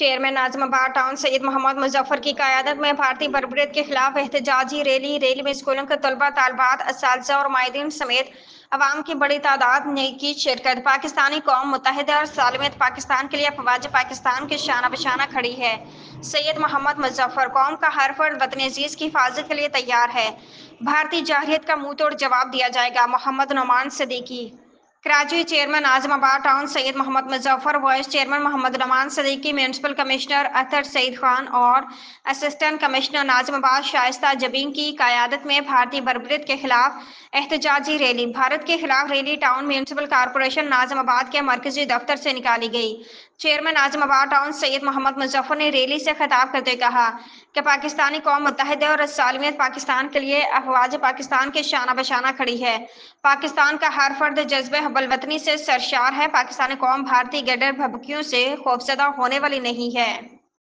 Chairman ناظم آباد town سید محمد مظفر کی قیادت میں بھارتی بربریت کے خلاف احتجاجی ریلی میں اسکولوں کے طلباء طالبات اساتذہ اور مائدین سمیت عوام کی بڑی تعداد نے کی شرکت۔ پاکستانی قوم متحدہ اور سالمیت پاکستان کے لیے افواج پاکستان کے شانہ بشانہ کھڑی ہے۔ سید محمد مظفر قوم کا ہر فرد وطن عزیز کی حفاظت کے لیے تیار ہے، بھارتی جارحیت کا منہ توڑ جواب دیا جائے گا: محمد نعمان صدیقی۔ کراچی۔ چیئرمین ناظم آباد ٹاؤن سید محمد مظفر، وائس چیئرمین محمد نعمان صدیقی، میونسپل کمشنر اطہر سعید خان اور اسسٹنٹ کمشنر ناظم آباد شائستہ جبین کی قیادت میں بھارتی بربریت کے خلاف احتجاجی ریلی۔ بھارت کے خلاف ریلی ٹاؤن میونسپل کارپوریشن ناظم آباد کے مرکزی دفتر سے نکالی گئی۔ چیئرمین ناظم آباد ٹاؤن سید محمد مظفر نے ریلی سے خطاب کرتے ہوئے کہا کہ پاکستانی قوم متحدہ اور سالمیت پاکستان کے لیے افواج پاکستان کے شانہ بشانہ کھڑی ہے۔ پاکستان کا ہر فرد جذبہ حب الوطنی سے سرشار ہے۔ پاکستانی قوم بھارتی گیدڑ بھبکیوں سے خوفزدہ ہونے والی نہیں ہے۔